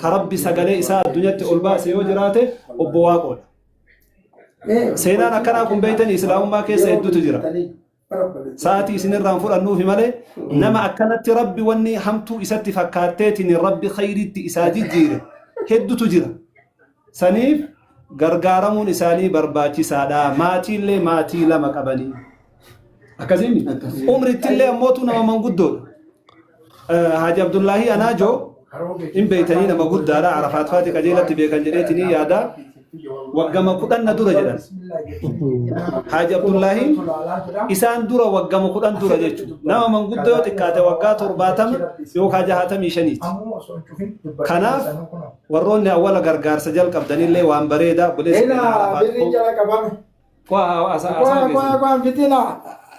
كربي سجله إساء الدنيا تقولباس يوجراته وبواقول سينان أكناكم بيتني إسلام ما كيس يدو تجرا ساعتي سنر رانفور النوفي ماله نما أكنت ربي وني حمتو إساتي فكاتتني ربي خيري إساجي جيره هدو تجرا سنيف غرغارمون إساني برباچي سادا ماتي اللي ماتي لما قبني أكازيمي عمري تلي أموتو نما منقدو حاج عبد الله أنا جو إن بيتني نما قد دارا عرفات فاتي كجيلة بيكن جريتني يادا وقام قدن ندور جدا حاج عبد الله إسان دورا وقام قدن دورا جيتشو نما من قد دوت كاته وقات رباتم يو حاجة هاتم يشنيت خناف وروني أول غرغار سجل قبضني اللي وان بريدا بلس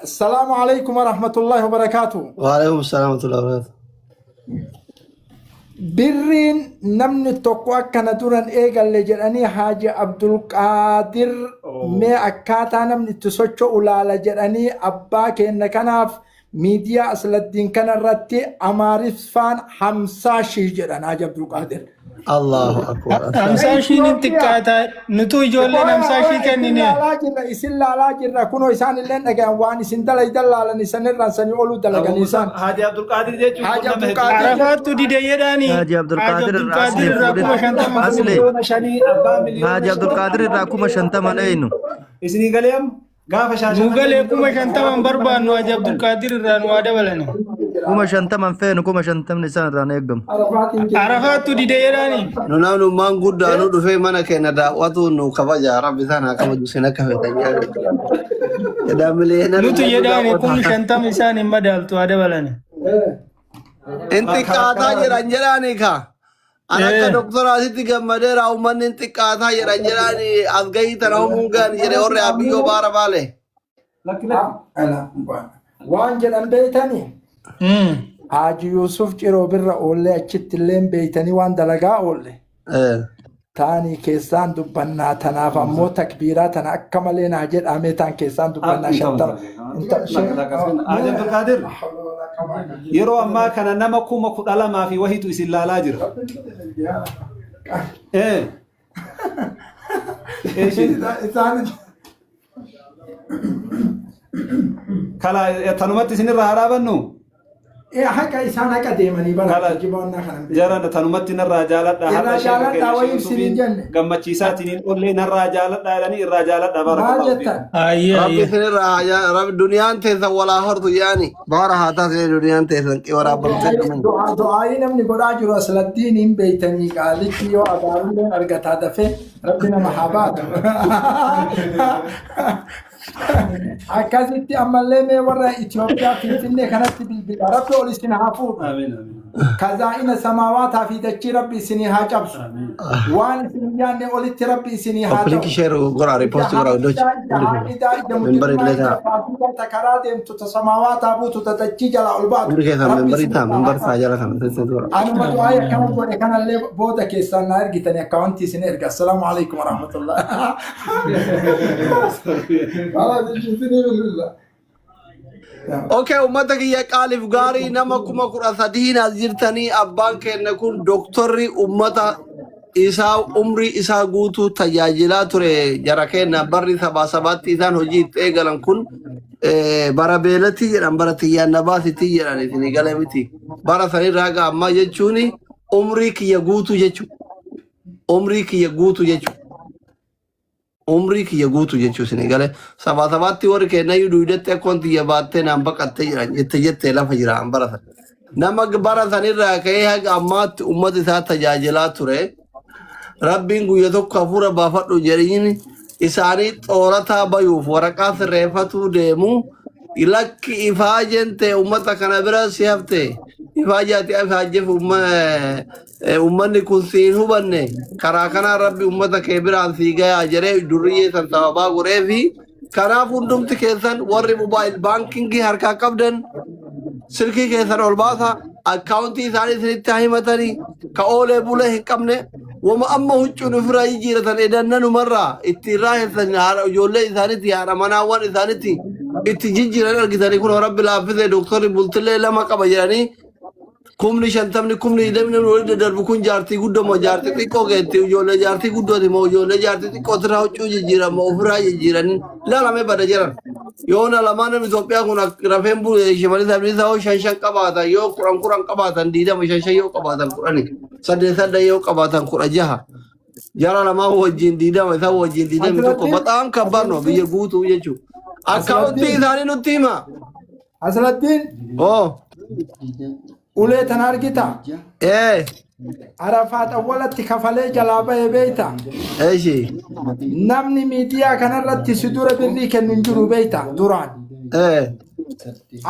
السلام عليكم ورحمة الله وبركاته. وعليكم السلام ورحمة الله وبركاته. برين نمن تقوى كان دوران إيجال لجراني حاج عبد القادر ما أكاتا نمن تسوچو أولا لجراني أباك إن كناف ميديا أصل الدين كان رتي أمارف فان حمسا شجران حاج عبد القادر الله أكبر. حمسا شين انتكاتا نتو جولة حمسا شين كنيني إسلا لا جرا كنو إسان اللين أجان وان إسان دلا يدلا لنسان الرانسان يقولوا دلا جنسان حاج عبد القادر جيتشو حاج عبد القادر عرفات تودي ديداني حاج عبد القادر راكو شنتم أصلي أصلي حاج عبد القادر راكو شنتم أينو إسني قليم غاف شاشة نوغل كوما شنتم بربان حاج عبد القادر رانو هذا بلنا كوما شنتم فين كوما شنتم نسان ران يقدم عرفات تودي ديداني نونو مان غود دانو دفي مانا كندا واتو نو كباجا ربي ثانا كما جسنا كفيتا يدا ملينا نتو يداني كوما شنتم إنسان مدالتو هذا بلنا انت كاتا جرانجراني كا أنا كدكتور أسيتي كمدير أو من انت كاتا جرانجراني أزغي تناومونغان جري أوري أبيو بارا بالي أنا وان جران بيتاني حاج يوسف جرو برا أولي أجت اللين بيتاني وان دلقا أولي تاني كيسان دبنا تنافا مو تكبيرات أنا أكملين عجل أميتان كيسان دبنا شنطر حاج عبد القادر يرو أما كان نما كوما كدالا ما في وحي تو إسلا لاجر كلا تنمت سنر رهرابنو إيه حكا إسان حكا ديماني بلا جبونا خنم جرى تنمت الرجالات الرجالات داوي سيرين جنة قم تشيساتين قولي الرجالات دايلاني الرجالات دبارك الله فيك ربي سنر رب دنيا تيسا ولا هرط يعني بارها تاسي دنيا تيسا كي ورا بمتك دعائي نمني قرآن جرو أصل الدين إن بيتني قالك يو أدارون أرغت هدفه ربنا محابات أكاسيتي أمالي مي ورا إثيوبيا في فيني كانت بالبيت ربي أولي سنها فور آمين آمين كزائن السماوات في دجي ربي سنها جبس وان سنيان أولي ربي سنها جبس أبليك شيرو قرأ ريبوست قرأ دوش منبري لها تكرات امتو تسماوات أبو تتجي جلا البعض منبري تا منبر ساجرة كان أنا ما دعايا كمان بودي كان اللي بودا كيسان نارجي تاني أكاونتي سنرجع السلام عليكم ورحمة الله اوكي امتك يا قالف غاري نما كما قرا سدين ازيرتني ابان كنكون دكتوري امتا إسا عمري إسا غوتو تجاجلا تري جراكينا بري سبا سبات إسان هجيت إيغالان كن برابيلتي جران براتي نباسي تي جران إساني غالمتي برا سنين راقا أما جيچوني عمري كي يغوتو جيچو عمري كي يغوتو جيچو عمري كي يغوتو جيچو سنين غالي سبا سبات تي وركي نايو دويدت اكونتي يباتي نامبك أتي جران يتجت تيلا فجران برا سنين نمك برا سنين راقا أمات أمت إسا تجاجلا تري ربين قويتو كفورة بافت جرين إساني طورتا بيوف ورقا سريفتو ديمو إلاك إفاجن تي أمتا كنبرا سيفتي إفاجاتي أفاجف أمني كنسين هبني كراكنا ربي أمتا كبيران سيغا أجري درية سنسابا غريفي كنا فندم تكيسن وري موبايل بانكينجي هركا قبدن سلكي كيسن والباسا أكاونتي ساني سنتاهي متاني كأولي بوله هكامني وما أما هجون فراي جيرة إدنن مرة اتراهي سنهار يولي إثانتي هارمانا وان إثانتي اتجيجيران الكتاني كون رب الحافظ دكتور بولتلي لما قبجراني kumni shantamni kumni demni wali darbu kun jaartii guddoo jaartii xiqqoo geetti ijoollee jaartii guddooti moo ijoollee jaartii xiqqoo irraa huccuu jijjiiran moo ofirraa jijjiiranin laalame bada jiran yoona lamaan Itoophiyaa kun rafeen bu'ee shimalii sabnisaa yoo shan qabaatan yoo kuran qabaatan 20 yoo qabaatan 10 8 yoo qabaatan 16 jara lamaan wajjin 20 isaa wajjin 20 tokko bataam kabbarno biyya guutuu jechuudha akkaawuntii isaanii nutti hima Asaladdin ulee tan argita Arafat awwalatti kafalee jalaa bahee beeyta namni miidiyaa kanarratti si dura birrii kennu hin jiru beeyta duraan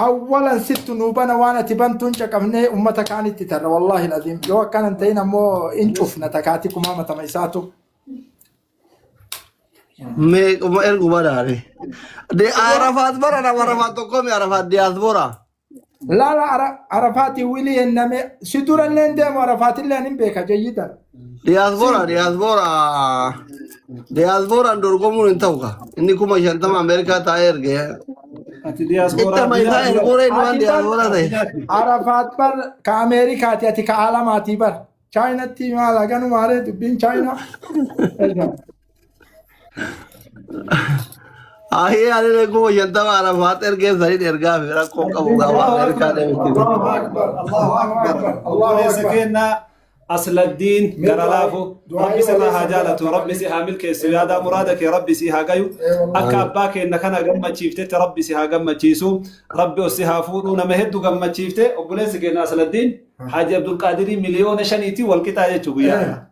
awwalan sittu nuu bana waan ati bantuun caqabnee ummata kaanitti tarra wallaahi alazim yoo akkanan ta'in ammoo in cufna takaati kumaa matama isaatu meequma erguma daare de Arafat bara nama Arafat tokko mi Arafat diaspora لا عرفاتي ولي إنما سدور اللين ده عرفات اللي أنا بيك جيدا diaspora ndorgomu nitauka inni kuma shantama Amerika taayir ge ati diaspora itta mai taayir gore inwan diaspora dai عرفات بر كأمريكا تياتي كعالماتي بر China تي ما لقانو ماره تبين China Ahi ale kuma shantama Arafat erge sari erga fira ko kabuga Amerika de الله أكبر الله يسكننا أصل الدين قرالافو ربي سرها جالته ربي سيها ملك السيادة مرادك ربي سيها قيو أكاباك إنك أنا قمت شيفته ربي سيها قمت شيسو ربي سيها فودونا مهدو قمت شيفته أبولي سكينا أصل الدين حاج عبد القادر مليون شنيتي والكتاية تشويا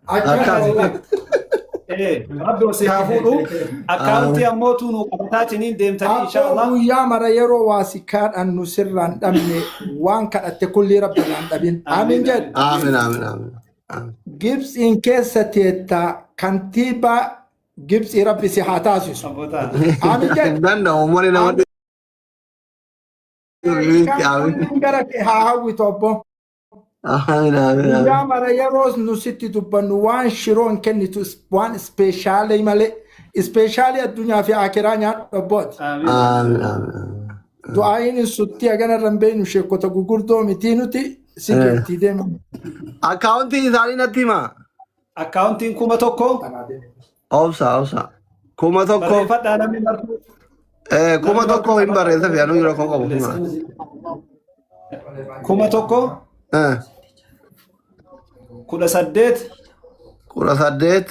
ربي سيها فودو أكاونتي أموتون وقبتاتنين ديمتني إن شاء الله يا مرا يرو واسكان أن نسران أمني وان كانت كل رب العالمين آمين جد آمين جيبس إن كيستيتا كنتيبا جيبس ربي سيحاتاسيس آمين جد دانا ومالي نوادي هاوي توبو آمين يا مرا يروز نسيتي دبن وان شيرون كنتو وان سبيشالي مالي سبيشالي الدنيا في آخرانيا ربوت آمين دعائين السوتي أجانا رمبين وشيكو تقول متينوتي سيكتي ديما أكاونتي ثاني نتيما أكاونتين كوما توكو أوسا كوما توكو فتانا من كوما توكو هم بريسة في أنو يروكو كوما كوما توكو كولا سديت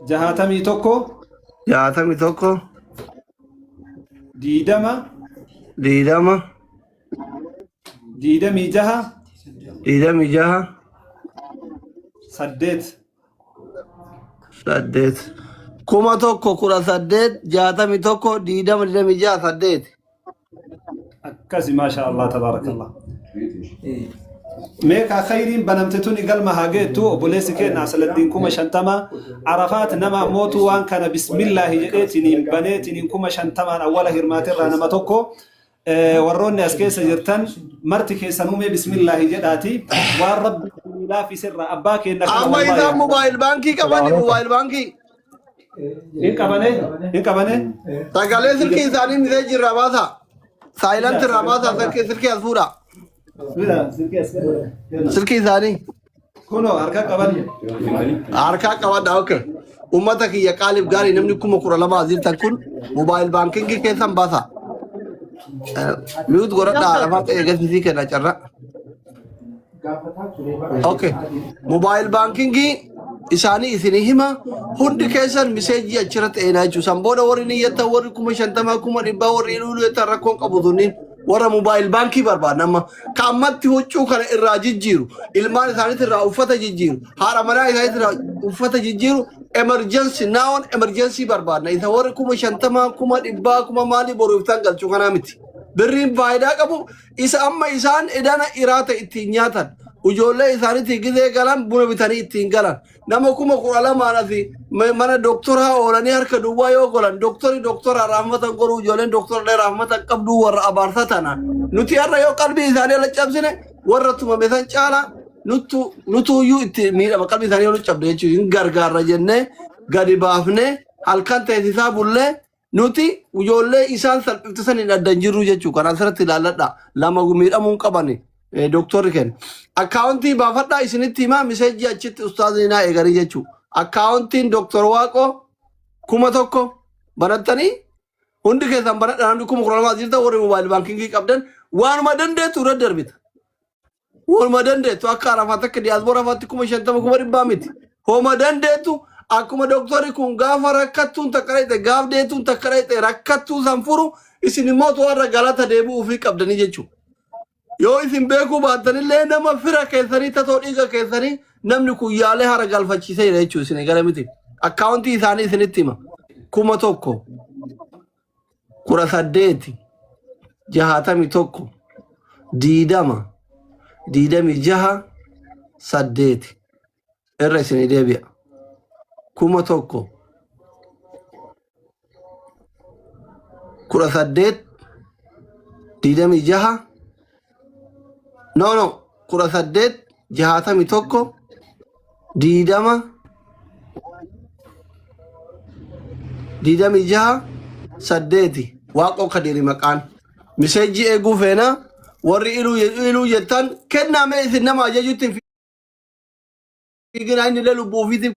جهاتمي توكو ديدمي جها سديت كوما توكو كولا سديت جهاتمي توكو ديدمي جها سديت أكاسي ما شاء الله تبارك الله ميكا خيرين بنمتتوني قلما هاجيتو بوليس كينا أصل الدين كوما شنتما عرفات نما موتو وان كان بسم الله جئتني بنيتني كوما شنتما أولا هرماتر نما توكو وروني أسكيس جرتن مرتكي سنومي بسم الله جداتي والرب لا في سر أباك إنك أما إذا موبايل بانكي كمان موبايل بانكي إن كباني تقالي سلكي ثاني مزيج الرماسة سايلنت الرماسة سلكي أسفورة سلكي ثاني كونو harka qaban daawke ummata kiyya qaalib gaari namni kuma kura lama azirtan kun mobile banking keessan baasa mute goradha afaan eegasisi kenna carra okay mobile banking isaani isini hima hundi keessan message achirratti eenaa jechu sanbooda warri niyyata warri kuma shantama kuma dhibba warri ilulu yata rakkoon qabutunin warra mobile banking barbaadama kaamatti huccuu kana irraa jijjiiru ilmaan isaaniitti irraa uffata jijjiiru haadha manaa isaaniitti irraa uffata jijjiiru emergency naawon emergency barbaadna isa warri kuma shantama kuma dhibba kuma maali boruuftan galchuu kanaa miti birriin faayidaa qabu isa amma isaan edana iraata ittiin nyaatan ujoollee isaaniitti gizee galan buna bitanii ittiin galan nama kuma kudha lamaadhafi mana doktoraa oolanii harka duwwaa yoo golan doktora rahmatan godhu ijoolleen doktora rahmatan qabdu warra abaarsa tana nuti har'a yoo qalbii isaanii ala cabsine warra tumame san caala nutuyyuu itti miidhama qalbii isaanii yoo cabde jechuun hin gargaarra jennee gadi baafnee halkan teessisaa bullee nuti ijoollee isaan salphifte san hin addan jirru jechuu kan asirratti ilaalladha lama miidhamuu hin qabani doktorri kenna. Akkaawuntii baafadhaa isinitti himaa miseejii achitti ustaazinaa eegarii jechuu. Akkaawuntiin doktor Waaqoo 1,000 banattanii hundi keessan banadhaa namni 10,000 jirta warri moobaayil baankingii qabdan waanuma dandeettu irra darbita. Waanuma dandeettu akka arafaatti akka diyaasboora afaatti 50,000 miti. Hooma dandeettu akkuma doktorri kun gaafa rakkattuun takka dhayite gaaf deetuun takka dhayite rakkattuu san furu isin immoo warra galata deebi'uu fi qabdanii jechuudha. Yoo isin beekuu baattanillee nama fira keessanii tatoo dhiiga keessanii namni kun yaalee hara galfachiisee jira jechuudha isin eegala miti. Akkaawuntii isaanii isinitti hima 1,000 18 61 20 26 8 irra isin deebi'a 1,000 18 26 no 18 61 20 26 8 Waaqoo Kadiri maqaan miseejii eeguu feena warri iluu jettan kenname isin nama ajajutti fiigina inni illee lubbuu ofiitiif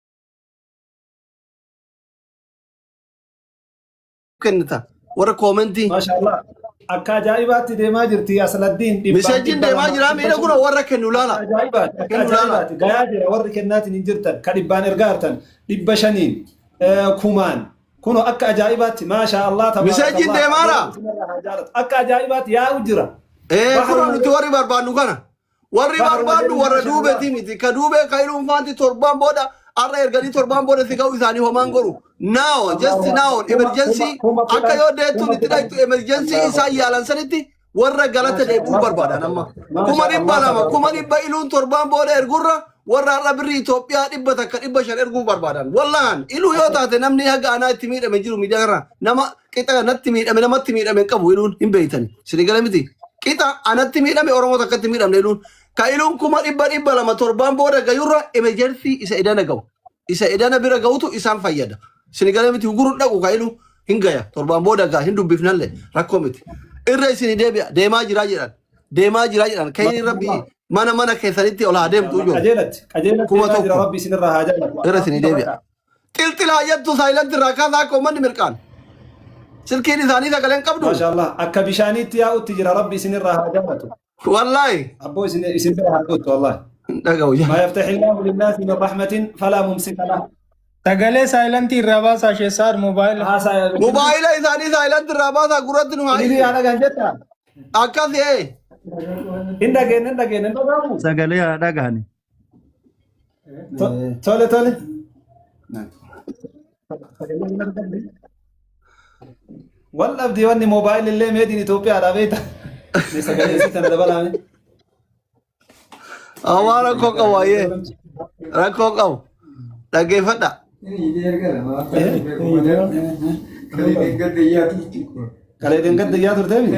kennita warra koomentii. Maashaallah. Akka ajaa'ibaatti deemaa jirti Asladdiin. Miseejiin deemaa jira miidha kun warra kennu laala. Ajaa'ibaatti gayaa jira warri kennaatiin hin jirtan ka dhibbaan ergaa hartan 500 kumaan. Kuno akka ajaa'ibaatti maashaallah. Miseejiin deemaara. Akka ajaa'ibaatti yaa'u jira. Kuno nuti warri barbaannu kana. Warri barbaannu warra duubeeti miti. Ka duubee ka iluun faanti torban booda arra erganii torban booda si ga'u isaanii homaan goru. Now, just now, emergency. Akka yoo deettuun itti dhaytu emergency isaan yaalan sanitti warra galata deebuu barbaadan amma. 200 200 iluun torban booda ergurra warra har'a birrii Itoophiyaa 100 takka 500 erguu barbaadan. Wallaan iluu yoo taate namni haga anaa itti miidhame jiru miidhagarra nama qixa natti miidhame namatti miidhame qabu iluun hin beeytani. Sini gala miti. Qixa anatti miidhame Oromoo takkatti miidhamne iluun. Ka iluun 100 torban booda gayurra emergency isa edana ga'u. Isa edana bira ga'utu isaan fayyada. Sini gala miti gurun dhaqu ka ilu hin gaya torban booda gaa hin dubbifnalle rakkoo miti. Irra isini deebi'a deemaa jiraa jedhan. Deemaa jiraa jedhan kayni rabbi mana keessanitti ol haa deemtu iyyuu. Qajeelatti jira rabbi isinirraa haa jaalatu. Irra isini deebi'a. Xilxila hayyattu saayilanti irraa kaasaa akka uummanni mirqaan. Silkiin isaanii sagaleen qabdu. Maashaallah akka bishaaniitti yaa'utti jira rabbi isinirraa haa jaalatu. Wallaahi. Abboo isin bira haa gootu wallaahi. Dhaga'u jaa. ما يفتح الله للناس من رحمة فلا ممسك له. Sagalee saayilantii irraa baasaa sheessaar moobaayila. Moobaayila isaanii saayilanti irraa baasaa gurratti nu haa Ini ada ganjeta. akkasi Indagen. Sagalee haa dhagahani. Tole. Wallabdi wanni moobaayil illee meedin Itoophiyaa dhabeeta. Sagalee sitan dabalame. Awaa rakkoo qabu waayee rakkoo qabu dhaggeeffadha. Kalee dengadda yaa turte mi?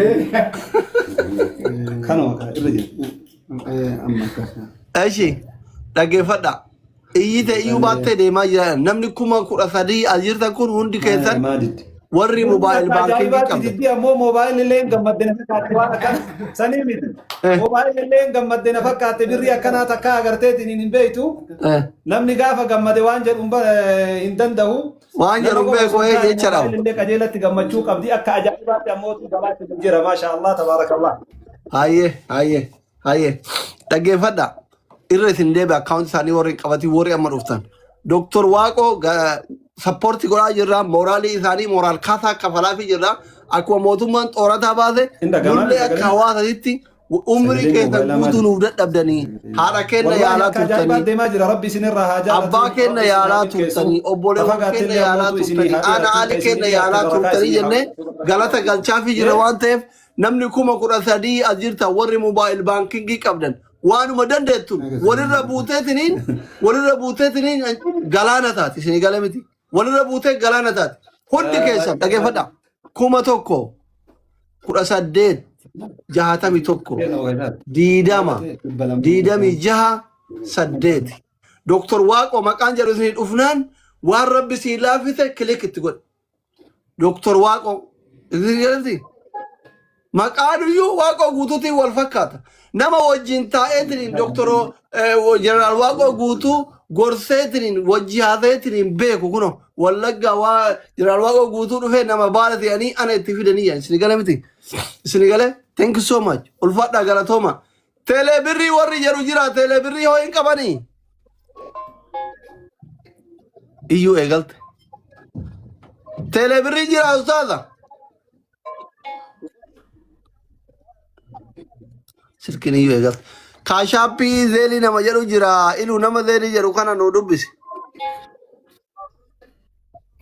Kanuma irra jira. Eshi dhaggeeffadha. Iyyite iyyuu baattee deemaa jira namni 13,000 as jirtan kun hundi keessan warri moobaayil baankii qabda. Jiddi ammoo moobaayil illee gammaddee na fakkaate waan akkana sanii miti. Moobaayil illee gammaddee na fakkaate birrii akkanaa takka agarteetiin hin beeytu. Namni gaafa gammade waan jedhu hin danda'u. Waan jedhu beeku jecha dhabu. Illee qajeelatti gammachuu qabdi akka ajaa'ibaatti ammoo gabaatti jira maashaallah tabaarakallah. Hayyee dhaggeeffadha. Irra isin deebi'a akkaawunti isaanii warri qabatii warri amma dhuftan. Doktor Waaqoo sappoortii godhaa jirra mooraalii isaanii mooraal kaasaa kafalaa fi jirra akkuma mootummaan xoorataa baase nullee akka hawaasatti umrii keessan guutuu nuuf dadhabdanii haadha kenna yaalaa turtanii abbaa kenna yaalaa turtanii obboleewwan kenna yaalaa turtanii ana haali kenna yaalaa turtanii jennee galata galchaa fi jira waan ta'eef namni 13,000 as jirtan warri moobaayil baankingii qabdan waanuma dandeettu walirra buuteetiniin galaana taati isin gala miti. Walirra buutee galaana taate hundi keessan dhaggeeffadha 1,000 18 61 20 26 Doktor Waaqoo maqaan jedhu isin dhufnaan waan rabbi sii laafise kilik itti godhe. Doktor Waaqoo isin jedhamti maqaanuyyuu waaqoo guutuutiin wal fakkaata nama wajjin taa'eetiniin doktoro jeneraal waaqoo guutuu gorseetiniin wajji haasayeetiniin beeku kuno wallagga waa jeneraal waaqoo guutuu dhufee nama baala ta'anii ana itti fidanii isin gale miti isin gale thank you so much ulfaadhaa galatooma teelebirrii warri jedhu jira teelebirrii hoo hin qabanii iyyuu eegalte teelebirrii jira ustaaza sirkin iyyuu eegalte kaashaappii zeelii nama jedhu jira iluu nama zeelii jedhu kana nuu dubbisi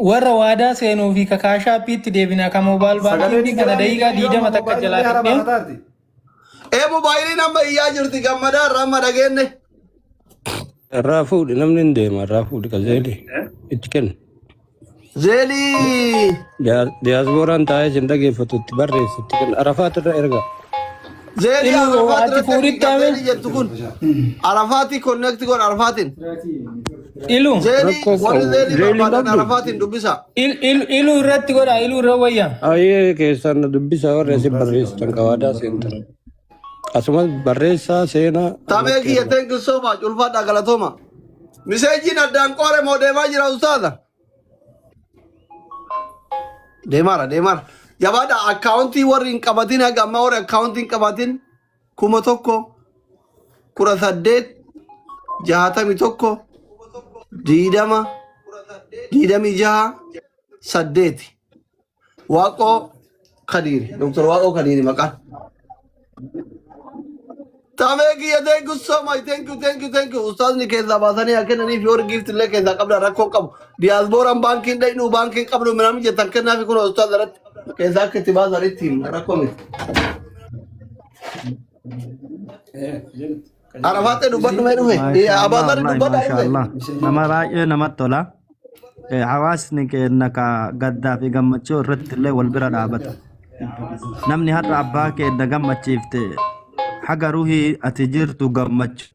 warra waadaa seenuu fi kaashaappiitti deebina ka moobaayil baankii kana daqiiqaa 20 takka jalaa fidhee mobaayilii nama iyyaa jirti gammadaa irraa amma dhageenne irraa fuudhi namni hin deema irraa fuudhi ka zeelii itti kennu zeelii diyaasbooraan taa'ee isin dhageeffatu itti barreessu itti kennu arafaat irra erga zeelii arafaat irratti jettu kun arafaati konnekti kun arafaatiin ilu zeelii warri zeelii barbaadan arafaatiin dubbisa ilu irratti godha ilu irra wayya ayyee keessan dubbisa warra isin barreessitan qawaadaa seentan asumas barreessaa seenaa tamee kiyya thank you so much ulfaadhaa galatooma miseejiin addaan qoore moo deemaa jira ustaaza deemaara jabaadha akkaawuntii warri hin qabatin haga ammaa warri akkaawuntii hin qabatin 1,000 18 61 20 26 8 waaqoo kadiiri doktor waaqoo kadiiri maqaan Tameki ya thank you so much thank you ustaz ni keza basani akena ni fiori gift le keza kabla rakko kabu diaspora banking dai nu banking kablu menam je tankena fi kuno ustaz rat keza ke tibaz ari tim rakko mi arafate du badu me duhe ya abadar du badu Mashallah nama baay'ee namatti tola hawaasni keenya ka gaddaa fi gammachuu irratti illee wal bira dhaabata namni har'a abbaa keenya gammachiifte haga ruhii ati jirtu gammachu